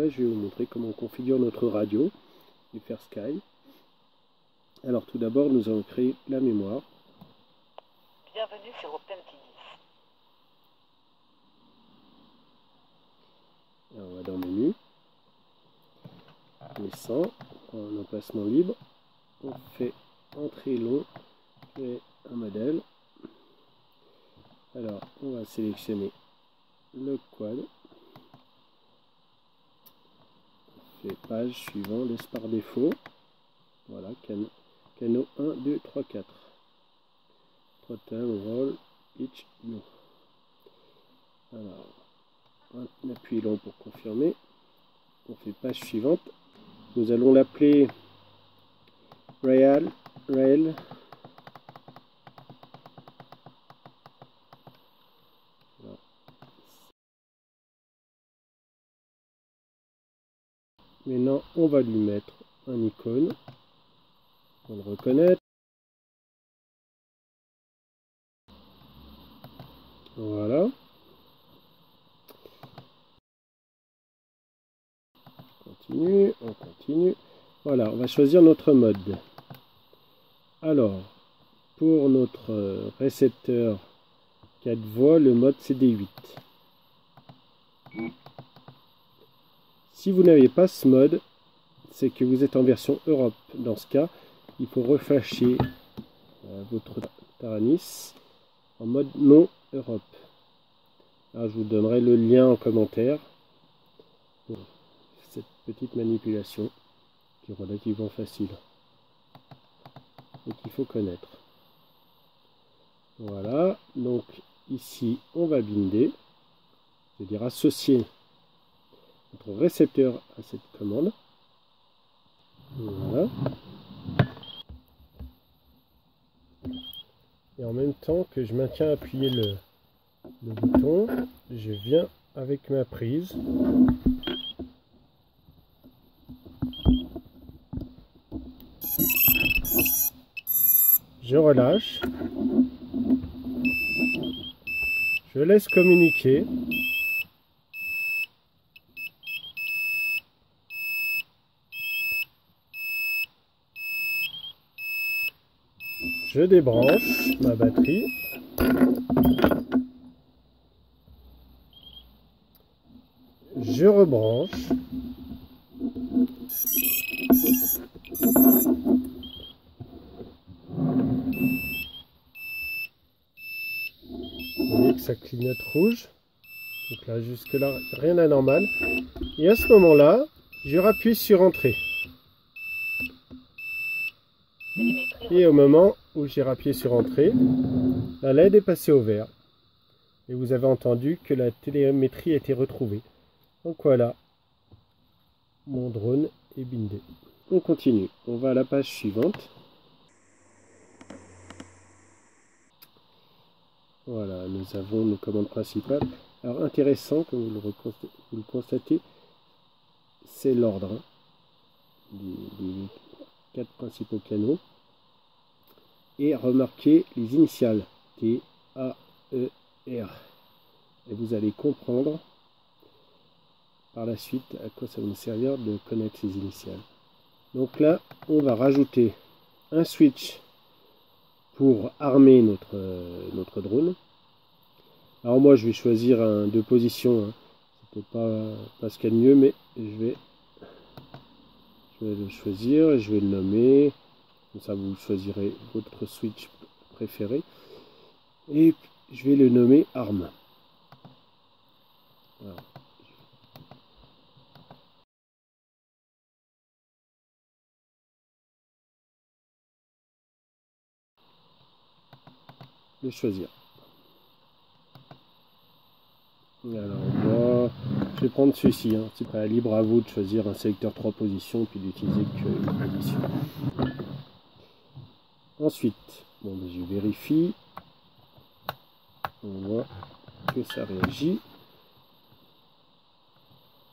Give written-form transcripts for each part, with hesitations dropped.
là, je vais vous montrer comment on configure notre radio et faire Sky. Alors tout d'abord, nous allons créer la mémoire. Bienvenue sur OpenTV. Alors, on va dans Menu, Descend, on prend un emplacement libre, on fait Entrée long, créer un modèle. Alors on va sélectionner le quad, on fait page suivant, laisse par défaut. Voilà, canaux 1, 2, 3, 4. Throttle, roll, pitch, no. Alors, on appuie long pour confirmer. On fait page suivante. Nous allons l'appeler Rail. Maintenant, on va lui mettre un icône. On le reconnaît. Voilà. On continue. Voilà, on va choisir notre mode. Alors, pour notre récepteur 4 voix, le mode c'est D8. Si vous n'avez pas ce mode, c'est que vous êtes en version Europe. Dans ce cas, il faut reflasher votre Taranis en mode non Europe. Alors, je vous donnerai le lien en commentaire pour cette petite manipulation qui est relativement facile et qu'il faut connaître. Voilà, donc ici on va binder, c'est-à-dire associer notre récepteur à cette commande. Voilà. Et en même temps que je maintiens appuyé le bouton, je viens avec ma prise. Je relâche. Je laisse communiquer. Je débranche ma batterie. Je rebranche. Vous voyez que ça clignote rouge. Donc là, jusque là, rien d'anormal. Et à ce moment-là, je rappuie sur Entrée. Et au moment où j'ai rappuyé sur Entrée, la LED est passée au vert. Et vous avez entendu que la télémétrie a été retrouvée. Donc voilà, mon drone est bindé. On continue, on va à la page suivante. Voilà, nous avons nos commandes principales. Alors intéressant, comme vous le constatez, c'est l'ordre des 4 principaux canaux. Et remarquez les initiales T, A, E, R. Et vous allez comprendre par la suite à quoi ça va nous servir de connaître ces initiales. Donc là, on va rajouter un switch pour armer notre drone. Alors moi, je vais choisir un de position. Hein. C'est pas ce qu'il y a de mieux, mais je vais le choisir et je vais le nommer. Comme ça, vous choisirez votre switch préféré. Et je vais le nommer ARM. Voilà. Le choisir. Alors moi, je vais prendre celui-ci. Hein. C'est pas libre à vous de choisir un sélecteur 3 positions puis d'utiliser qu'une position. Ensuite, bon, je vérifie. On voit que ça réagit.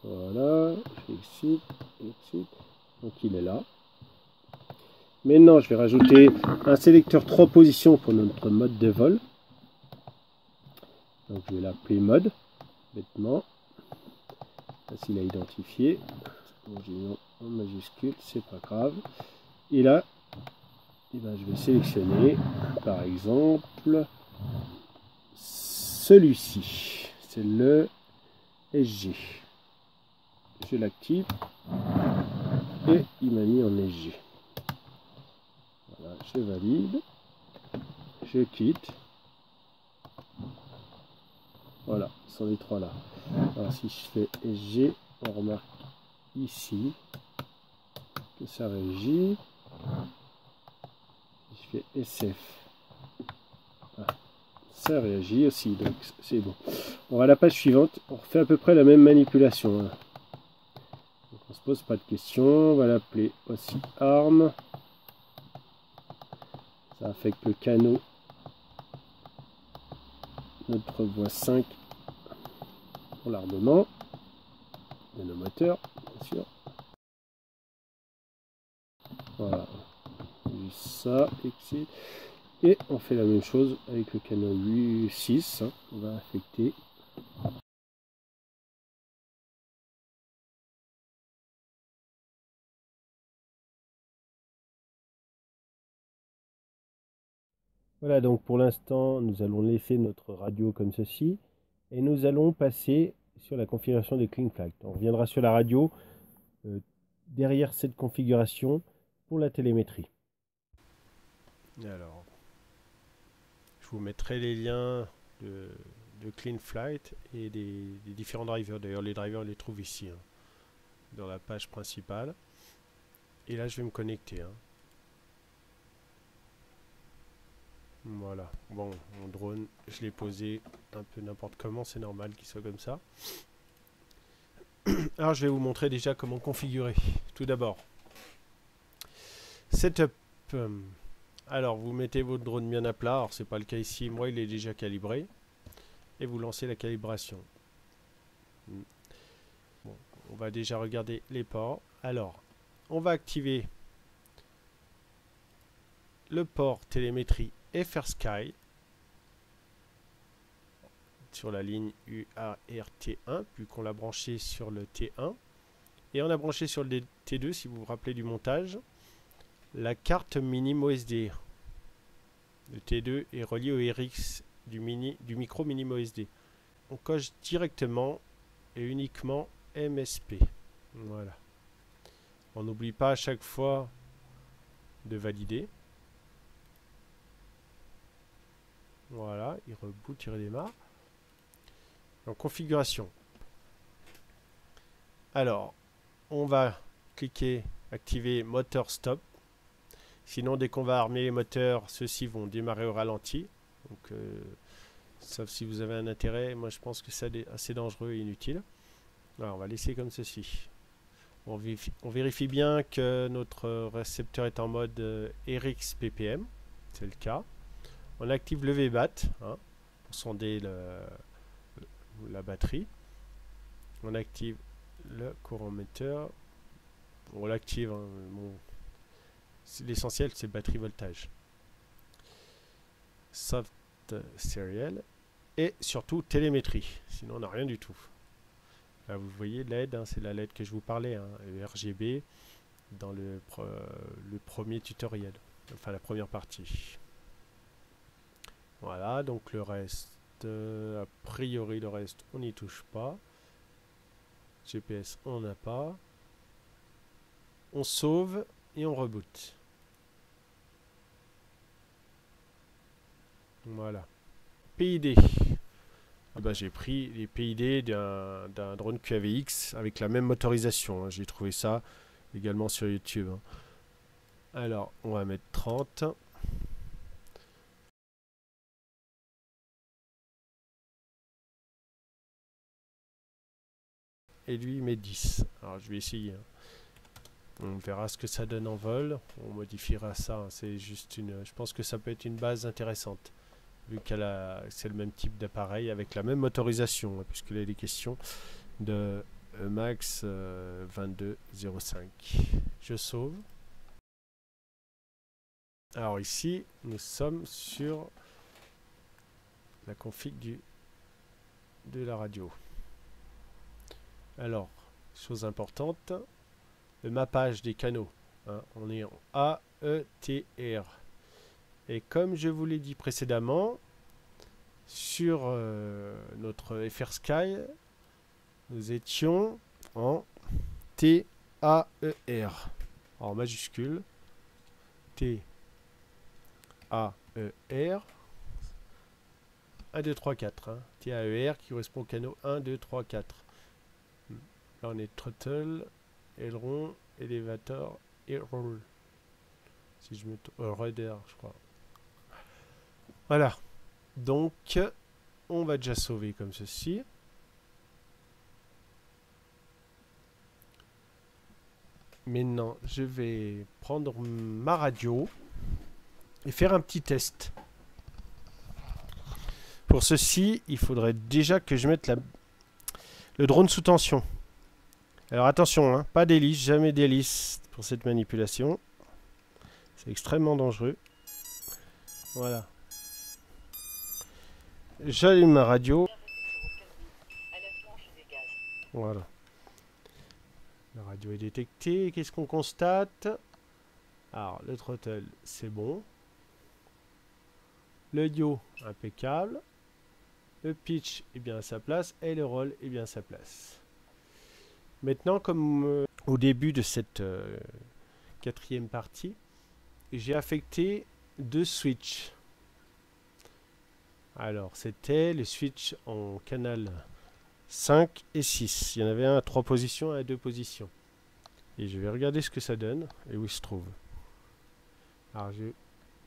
Voilà, je fais exit. Donc il est là. Maintenant, je vais rajouter un sélecteur 3 positions pour notre mode de vol. Donc je vais l'appeler mode, bêtement. facile à identifier. Bon, j'ai mis en majuscule, c'est pas grave. Et là, eh ben, je vais sélectionner, par exemple, celui-ci. C'est le SG. Je l'active et il m'a mis en SG. Voilà, je valide. Je quitte. Voilà, ce sont les trois là. Alors si je fais SG, on remarque ici que ça réagit. Si je fais SF, ça réagit aussi, donc c'est bon. On va à la page suivante, on refait à peu près la même manipulation. Hein. Donc on se pose pas de questions, on va l'appeler aussi ARM. Ça affecte le canot, notre voie 5 pour l'armement de nos moteurs, bien sûr. Voilà, juste ça, exit. Et on fait la même chose avec le canot 6, hein, on va affecter. Voilà, donc pour l'instant, nous allons laisser notre radio comme ceci. Et nous allons passer sur la configuration des clean flags. On reviendra sur la radio derrière cette configuration pour la télémétrie. Alors, je vous mettrai les liens de Clean Flight et des différents drivers. D'ailleurs, les drivers, on les trouve ici, hein, dans la page principale. Et là, je vais me connecter. Hein. Voilà. Bon, mon drone, je l'ai posé un peu n'importe comment. C'est normal qu'il soit comme ça. Alors, je vais vous montrer déjà comment configurer. Tout d'abord, Setup. Alors, vous mettez votre drone bien à plat. Alors, c'est pas le cas ici. Moi, il est déjà calibré. Et vous lancez la calibration. Bon, on va déjà regarder les ports. Alors, on va activer le port télémétrie FrSky sur la ligne UART1, vu qu'on l'a branché sur le T1. Et on a branché sur le T2, si vous vous rappelez du montage, la carte MinimOSD. Le T2 est relié au RX du micro MinimOSD. On coche directement et uniquement MSP. Voilà. On n'oublie pas à chaque fois de valider. Voilà, il reboot, il redémarre. En configuration. Alors, on va cliquer activer moteur stop. Sinon, dès qu'on va armer les moteurs, ceux-ci vont démarrer au ralenti. Donc, sauf si vous avez un intérêt, moi je pense que c'est assez dangereux et inutile. Alors, on va laisser comme ceci. On vérifie bien que notre récepteur est en mode RX BPM. C'est le cas. On active le VBAT hein, pour sonder la batterie. On active le courant-metteur. On l'active. Hein, bon, l'essentiel, c'est batterie voltage. Soft serial. Et surtout télémétrie. Sinon, on n'a rien du tout. Là, vous voyez LED, hein, c'est la LED que je vous parlais, hein, RGB, dans le premier tutoriel. Enfin, la première partie. Voilà, donc le reste, a priori, le reste, on n'y touche pas. GPS, on n'a pas. On sauve et on reboot. Voilà. PID. Ah bah, j'ai pris les PID d'un drone QAVX avec la même motorisation. Hein. J'ai trouvé ça également sur YouTube. Hein. Alors, on va mettre 30. Et lui, il met 10. Alors, je vais essayer. Hein. On verra ce que ça donne en vol. On modifiera ça. Hein. C'est juste une. Je pense que ça peut être une base intéressante. Vu qu'elle a, c'est le même type d'appareil avec la même motorisation, hein, puisqu'il est des questions de Max 2205. Je sauve. Alors ici, nous sommes sur la config de la radio. Alors, chose importante, le mappage des canaux. Hein, on est en AETR. Et comme je vous l'ai dit précédemment, sur notre FR Sky, nous étions en TAER. En majuscule. TAER. 1, 2, 3, 4. Hein. TAER qui correspond au canot 1, 2, 3, 4. Là on est throttle, aileron, elevator et roll. Si je me rudder, je crois. Voilà. Donc, on va déjà sauver comme ceci. Maintenant, je vais prendre ma radio et faire un petit test. Pour ceci, il faudrait déjà que je mette le drone sous tension. Alors attention, hein, pas d'hélice, jamais d'hélice pour cette manipulation. C'est extrêmement dangereux. Voilà. J'allume ma radio. Voilà. La radio est détectée. Qu'est-ce qu'on constate? Alors, le throttle, c'est bon. Le yaw, impeccable. Le pitch est bien à sa place. Et le roll est bien à sa place. Maintenant, comme au début de cette quatrième partie, j'ai affecté 2 switches. Alors, c'était le switch en canal 5 et 6. Il y en avait un à 3 positions et à 2 positions. Et je vais regarder ce que ça donne et où il se trouve. Alors, je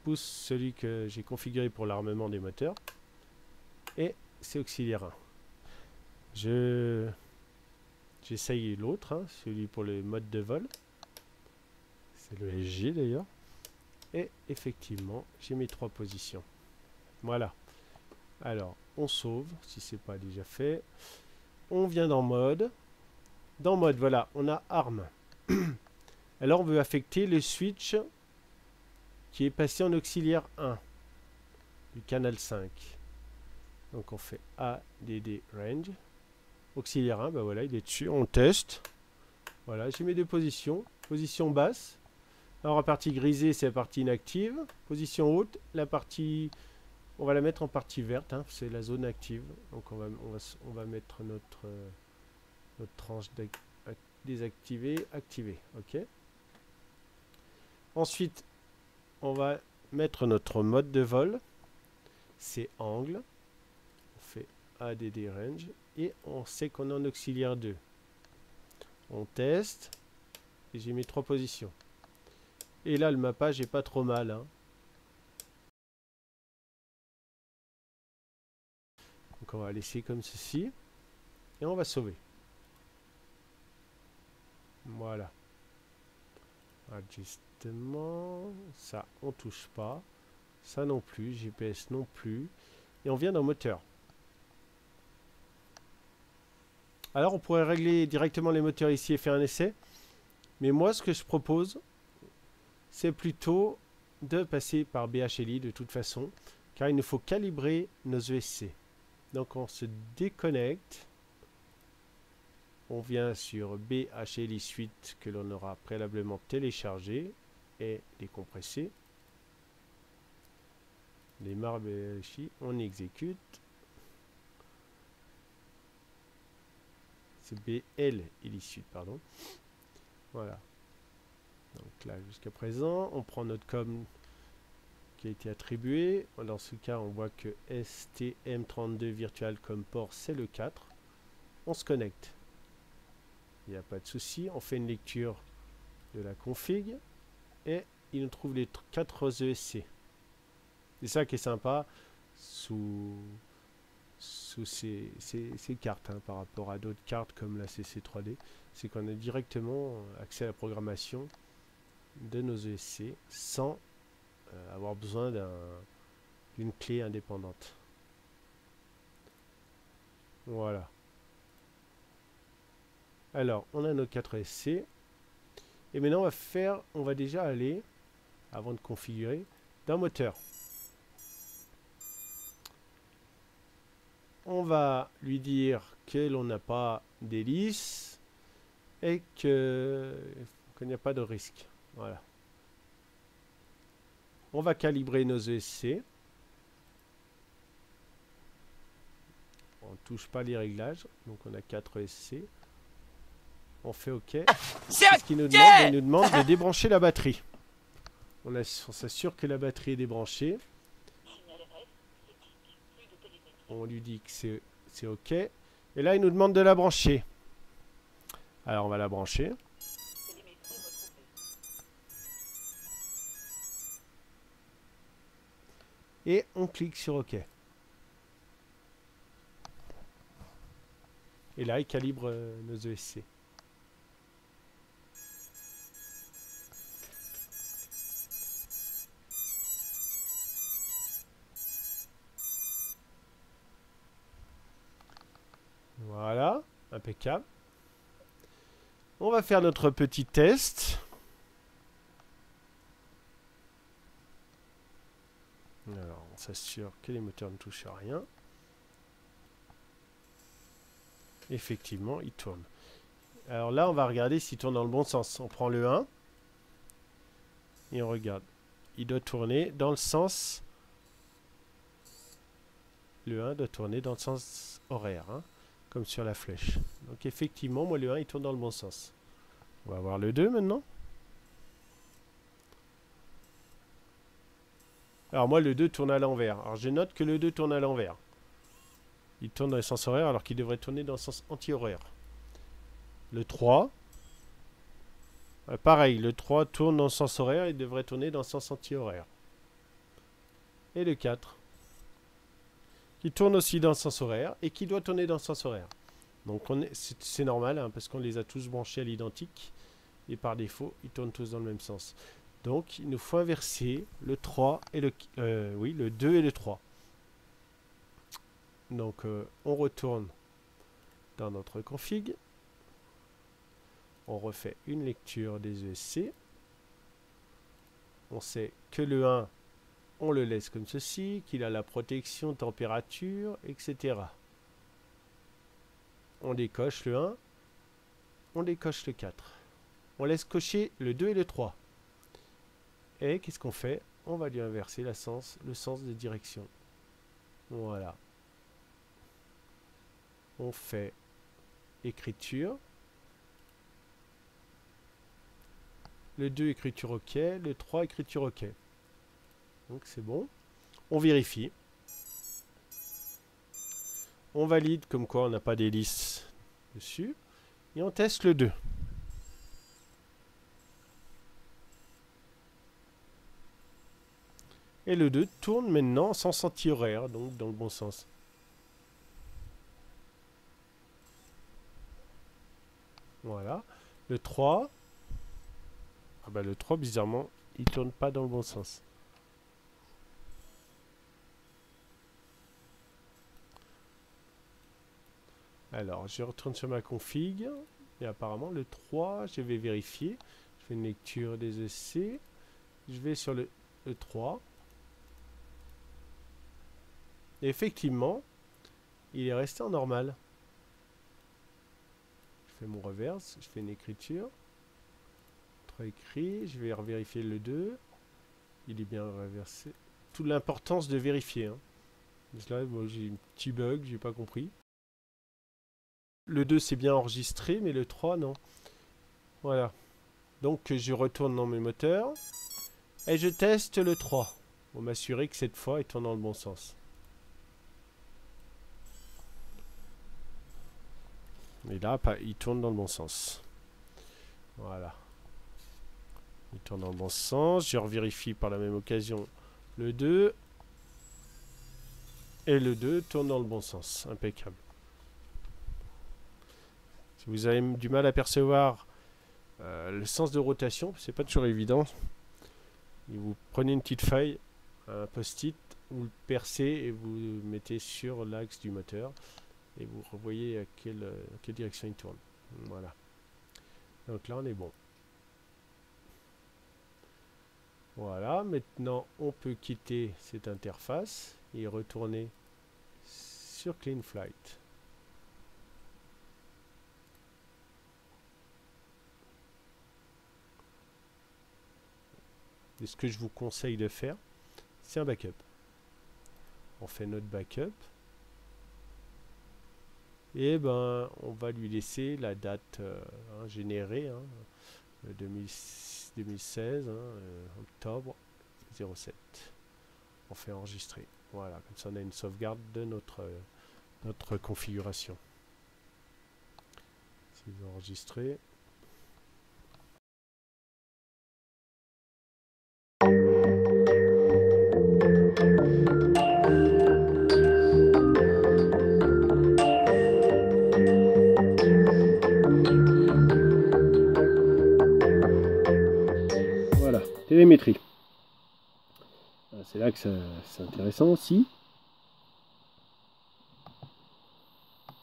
pousse celui que j'ai configuré pour l'armement des moteurs. Et c'est auxiliaire 1. J'essaye l'autre, hein, celui pour le mode de vol. C'est le SG d'ailleurs. Et effectivement, j'ai mes 3 positions. Voilà. Alors, on sauve, si ce n'est pas déjà fait. On vient dans mode. Dans mode, voilà, on a arme. Alors, on veut affecter le switch qui est passé en auxiliaire 1 du canal 5. Donc, on fait ADD range. Auxiliaire 1, ben voilà, il est dessus. On teste. Voilà, j'ai mes 2 positions. Position basse. Alors, la partie grisée, c'est la partie inactive. Position haute, la partie... On va la mettre en partie verte, hein, c'est la zone active. Donc, on va mettre notre tranche désactivée, activée. OK. Ensuite, on va mettre notre mode de vol. C'est angle. On fait ADD range. Et on sait qu'on est en auxiliaire 2. On teste. Et j'ai mes 3 positions. Et là, le mappage est pas trop mal. Hein. Donc on va laisser comme ceci. Et on va sauver. Voilà. Ajustement. Ça, on touche pas. Ça non plus. GPS non plus. Et on vient dans moteur. Alors on pourrait régler directement les moteurs ici et faire un essai. Mais moi ce que je propose, c'est plutôt de passer par BHLI de toute façon. Car il nous faut calibrer nos ESC. Donc on se déconnecte. On vient sur BHLI Suite que l'on aura préalablement téléchargé et décompressé. Démarre BHLI, on exécute. C'est BL Suite, pardon. Voilà. Donc là, jusqu'à présent, on prend notre com qui a été attribué. Dans ce cas, on voit que STM32 Virtual comme port, c'est le 4. On se connecte. Il n'y a pas de souci. On fait une lecture de la config et il nous trouve les 4 ESC. C'est ça qui est sympa sous ces cartes hein, par rapport à d'autres cartes comme la CC3D. C'est qu'on a directement accès à la programmation de nos ESC sans avoir besoin d'une clé indépendante. Voilà. Alors, on a nos 4 ESC. Et maintenant, on va déjà aller, avant de configurer, dans moteur. On va lui dire que l'on n'a pas d'hélice. et qu'il n'y a pas de risque. Voilà. On va calibrer nos ESC. On ne touche pas les réglages. Donc on a 4 ESC. On fait OK. Ce qu'il nous demande, il nous demande de débrancher la batterie. On s'assure que la batterie est débranchée. On lui dit que c'est OK. Et là, il nous demande de la brancher. Alors, on va la brancher. Et on clique sur OK. Et là, il calibre nos ESC. Voilà, impeccable. On va faire notre petit test. Alors, on s'assure que les moteurs ne touchent à rien. Effectivement, il tourne. Alors là, on va regarder s'il tourne dans le bon sens. On prend le 1 et on regarde. Il doit tourner dans le sens... Le 1 doit tourner dans le sens horaire, hein, comme sur la flèche. Donc effectivement, moi le 1, il tourne dans le bon sens. On va voir le 2 maintenant. Alors moi, le 2 tourne à l'envers. Alors je note que le 2 tourne à l'envers. Il tourne dans le sens horaire alors qu'il devrait tourner dans le sens anti-horaire. Le 3. Pareil, le 3 tourne dans le sens horaire, il devrait tourner dans le sens anti-horaire. Et le 4. Qui tourne aussi dans le sens horaire et qui doit tourner dans le sens horaire. Donc c'est normal hein, parce qu'on les a tous branchés à l'identique. Et par défaut, ils tournent tous dans le même sens. Donc il nous faut inverser le 3 et le 2 et le 3. Donc on retourne dans notre config. On refait une lecture des ESC. On sait que le 1, on le laisse comme ceci, qu'il a la protection température, etc. On décoche le 1, on décoche le 4. On laisse cocher le 2 et le 3. Et qu'est-ce qu'on fait? On va lui inverser le sens de direction. Voilà. On fait écriture. Le 2 écriture OK, le 3 écriture OK. Donc c'est bon. On vérifie. On valide comme quoi on n'a pas d'hélice dessus. Et on teste le 2. Et le 2 tourne maintenant en sens anti-horaire, donc dans le bon sens. Voilà. Le 3. Ah bah le 3, bizarrement, il tourne pas dans le bon sens. Alors, je retourne sur ma config. Et apparemment, le 3, je vais vérifier. Je fais une lecture des ESC. Je vais sur le 3. Et effectivement, il est resté en normal. Je fais mon reverse. Je fais une écriture. 3 écrit. Je vais vérifier le 2. Il est bien reversé. Toute l'importance de vérifier. Hein. Parce que là, moi, j'ai un petit bug. J'ai pas compris. Le 2 c'est bien enregistré, mais le 3 non. Voilà. Donc je retourne dans mes moteurs. Et je teste le 3. Pour m'assurer que cette fois il tourne dans le bon sens. Et là, il tourne dans le bon sens. Voilà. Il tourne dans le bon sens. Je revérifie par la même occasion le 2. Et le 2 tourne dans le bon sens. Impeccable. Si vous avez du mal à percevoir le sens de rotation, c'est pas toujours évident. Et vous prenez une petite feuille, un post-it, vous le percez et vous le mettez sur l'axe du moteur. Et vous revoyez à quelle direction il tourne. Voilà. Donc là, on est bon. Voilà. Maintenant, on peut quitter cette interface et retourner sur CleanFlight. Et ce que je vous conseille de faire, c'est un backup. On fait notre backup. Et ben, on va lui laisser la date générée, 2016, octobre 07. On fait enregistrer. Voilà, comme ça on a une sauvegarde de notre configuration. Si vous enregistrez. Voilà, télémétrie. C'est là que c'est intéressant aussi.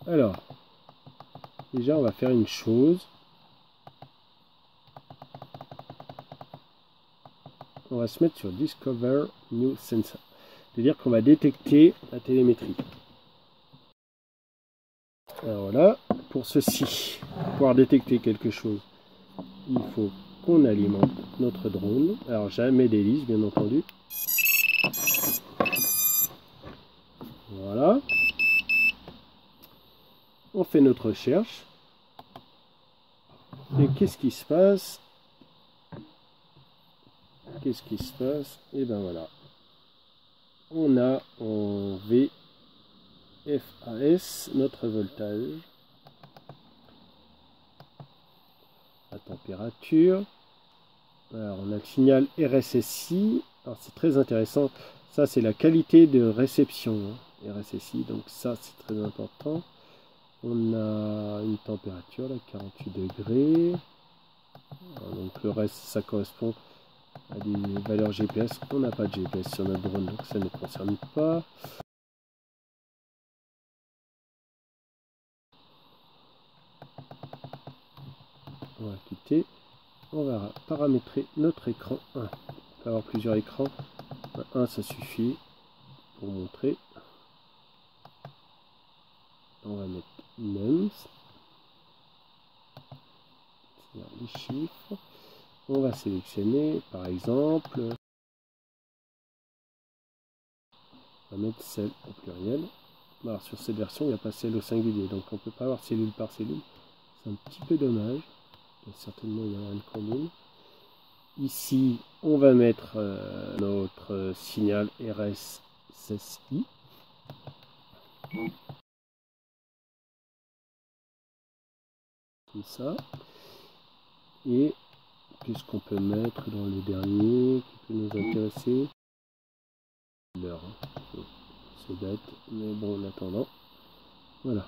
Alors, déjà on va faire une chose. On va se mettre sur Discover New Sensor. C'est-à-dire qu'on va détecter la télémétrie. Alors voilà, pour ceci, pour pouvoir détecter quelque chose, il faut qu'on alimente notre drone. Alors jamais d'hélice, bien entendu. Voilà. On fait notre recherche. Et qu'est-ce qui se passe? Qu'est-ce qui se passe? Et ben voilà. On a en VFAS notre voltage. La température. Alors on a le signal RSSI. Alors c'est très intéressant. Ça c'est la qualité de réception. RSSI. Donc ça c'est très important. On a une température, là, 48 degrés. Alors, donc le reste, ça correspond à des valeurs GPS. On n'a pas de GPS sur notre drone, donc ça ne concerne pas. On va quitter. On va paramétrer notre écran 1. On peut avoir plusieurs écrans. Un, ça suffit pour montrer. On va mettre NUMS. Les chiffres. On va sélectionner par exemple, on va mettre celle au pluriel. Alors sur cette version il n'y a pas celle au singulier, donc on ne peut pas avoir cellule par cellule. C'est un petit peu dommage. Certainement il y aura une combine. Ici on va mettre notre signal RSSI. Comme ça. Et qu'est-ce qu'on peut mettre dans le dernier qui peut nous intéresser? L'heure. C'est bête, mais bon, en attendant. Voilà.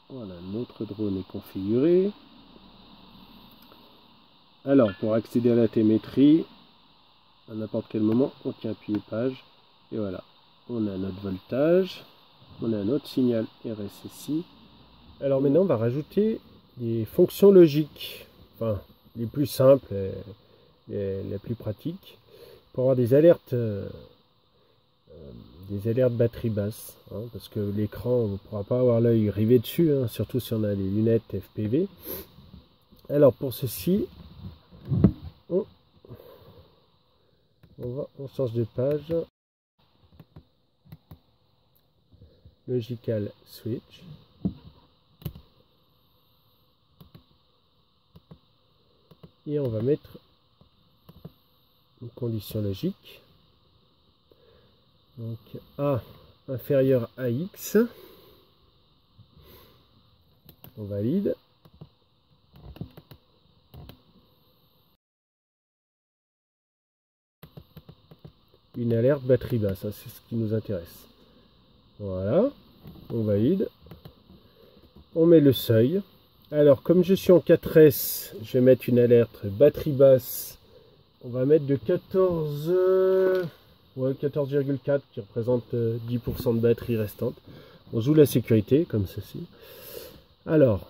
Voilà, notre drone est configuré. Alors, pour accéder à la télémétrie, à n'importe quel moment, on tient appuyé page. Et voilà. On a notre voltage. On a notre signal RSSI. Alors maintenant, on va rajouter des fonctions logiques. Enfin, les plus simples et les plus pratiques. Pour avoir des alertes batterie basse, hein, parce que l'écran, on ne pourra pas avoir l'œil rivé dessus, hein, surtout si on a des lunettes FPV. Alors pour ceci, on change de page. Logical switch. Et on va mettre une condition logique. Donc A inférieur à X. On valide. Une alerte batterie basse, c'est ce qui nous intéresse. Voilà, on valide. On met le seuil. Alors comme je suis en 4S, je vais mettre une alerte batterie basse. On va mettre de 14,4 qui représente 10% de batterie restante. On joue la sécurité comme ceci. Alors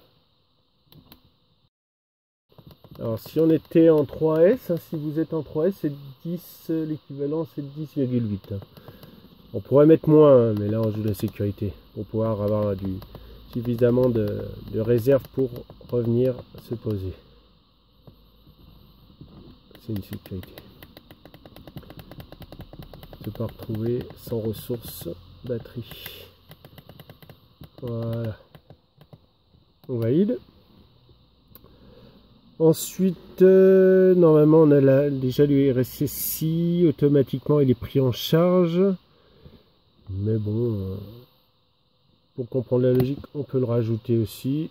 si on était en 3S, si vous êtes en 3S, c'est 10, l'équivalent c'est 10,8. On pourrait mettre moins, mais là on joue la sécurité pour pouvoir avoir suffisamment de réserve pour revenir se poser. c'est une sécurité. Je ne peux pas retrouver sans ressources batterie. Voilà. On valide. Ensuite, normalement, on a déjà le RSSI. Automatiquement, il est pris en charge. Mais bon, pour comprendre la logique, on peut le rajouter aussi.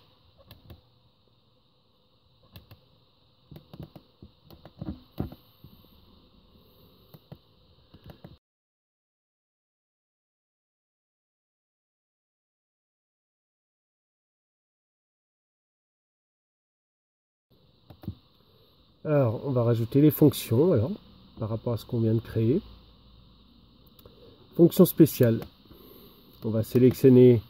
Alors, on va rajouter les fonctions, alors, par rapport à ce qu'on vient de créer. Fonction spéciale. On va sélectionner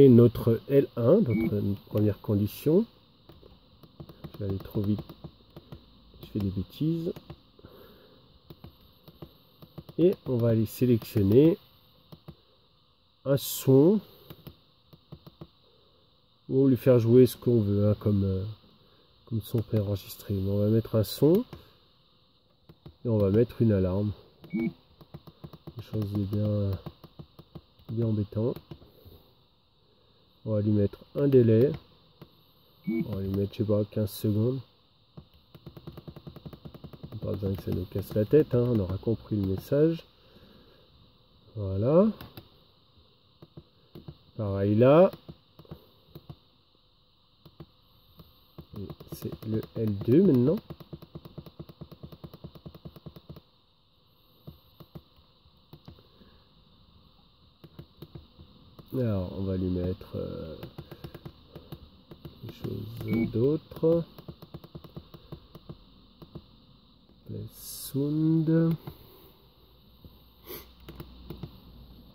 notre L1, notre première condition. Je vais aller trop vite, je fais des bêtises. Et on va aller sélectionner un son. Ou lui faire jouer ce qu'on veut, hein, comme son préenregistré. On va mettre un son et on va mettre une alarme. Quelque chose de bien embêtant. On va lui mettre un délai. On va lui mettre, je sais pas, 15 secondes. Pas besoin que ça nous casse la tête, hein, on aura compris le message. Voilà. Pareil là. C'est le L2 maintenant. Alors on va lui mettre quelque chose d'autre. Sound.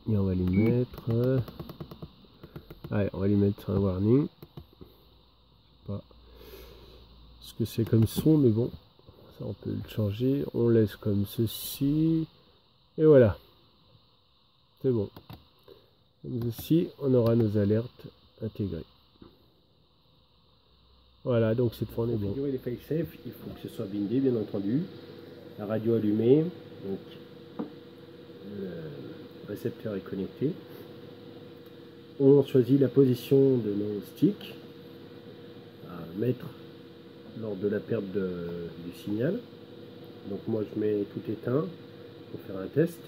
Et on va lui mettre allez, on va lui mettre un warning. Je sais pas ce que c'est comme son, mais bon, ça on peut le changer. On laisse comme ceci. Et voilà. C'est bon. Comme ceci, on aura nos alertes intégrées. Voilà, donc cette fois on est bon. Pour configurer les fail-safe, il faut que ce soit bindé, bien entendu. La radio allumée, donc le récepteur est connecté. On choisit la position de nos sticks à mettre lors de la perte du signal. Donc moi je mets tout éteint pour faire un test.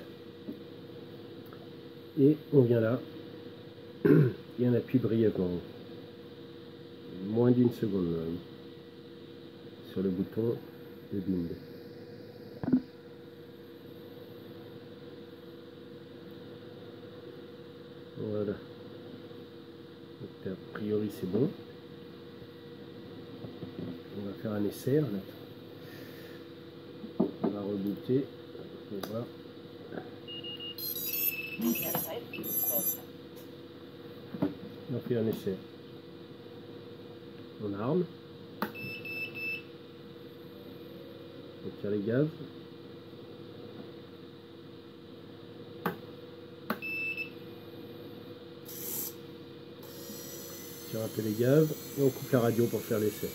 Et on vient là et on appuie brièvement, moins d'une seconde sur le bouton de bind. Voilà. Donc, a priori c'est bon. On va faire un essai. On va rebooter. On va voir. On fait un essai. On arme. On tire les gaz. On tire un peu les gaz et on coupe la radio pour faire l'essai.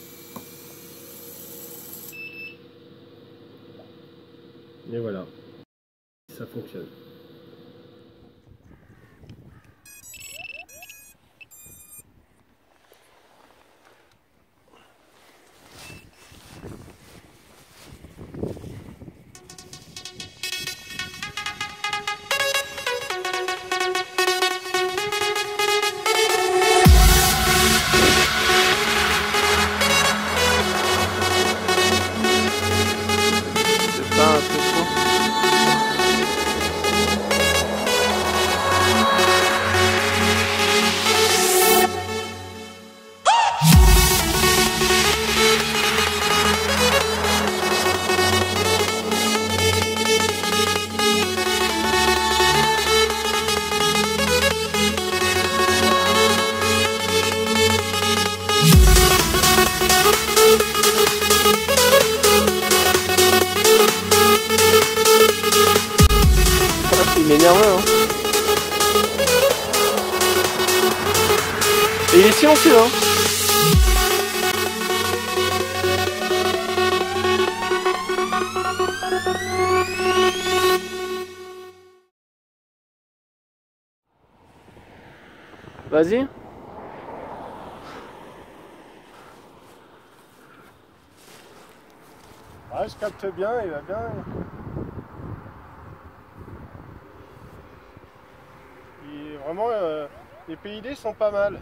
Et voilà, ça fonctionne. Il est nerveux, hein. Et il est silencieux, hein. Vas-y. Ah, je capte bien, il va bien. Vraiment, les PID sont pas mal.